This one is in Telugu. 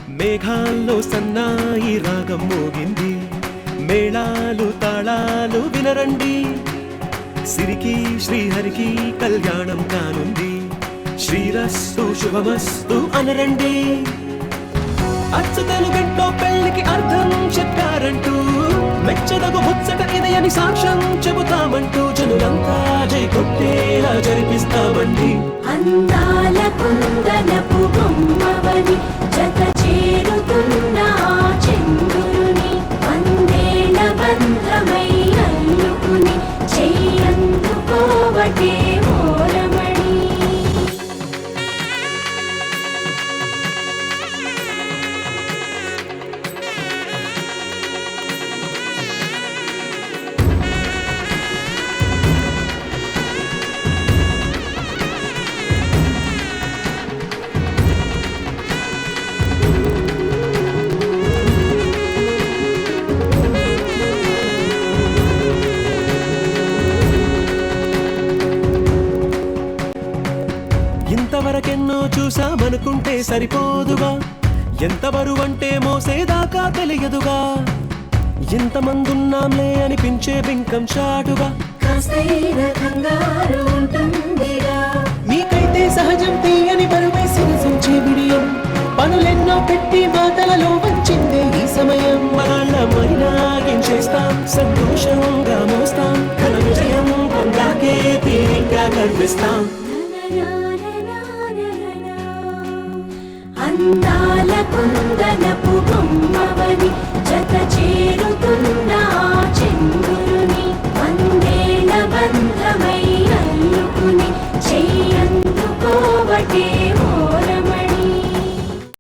మేఘాల్లో సన్నాయి రాగం మోగింది, మేళాలు తాళాలు వినరండి. సిరికి శ్రీహరికి కళ్యాణం కానుంది, శ్రీరస్తు శుభమస్తు అనరండి. అచ్చతలు గంటో పెళ్లికి అర్థం చెప్పారంటూ, మెచ్చదగు ముచ్చట ఇది అని సాక్ష్యం చెబుతామంటూ, జనులంతా జై కొట్టేలా జరిపిస్తామండి. అందాల కుందనపు బొమ్మవని జత చేరుతున్న చంద్రుని, వందేళ్ల బంధమై అల్లుకుని చెయ్యందుకోవటే ఓరమణి. ఇంతవరకెన్నో చూసామనుకుంటే సరిపోదుగా, ఎంత బరువంటే మోసేదాకా తెలియదుగా. ఇంతమందున్నాంలే అనిపించే బింకం చాటుగా, కాస్తైన కంగారు ఉంటుందిగా. మీకైతే సహజం తీయని బరువై సిరిసొంచే బిడియం, పనులెన్నో పెట్టి మాటలలో వంచిందే ఈ సమయం. మనమైనా ఏం చేస్తాం, సంతోషంగా మోస్తాం, ఘన విజయం పొందాకే తీరిగ్గా కనిపిస్తాం. అందాల కుందనపు బొమ్మవని జత చేరుతున్న చంద్రుని, వందేళ్ల బంధమై అల్లుకుని చెయ్యందుకోవటే ఓర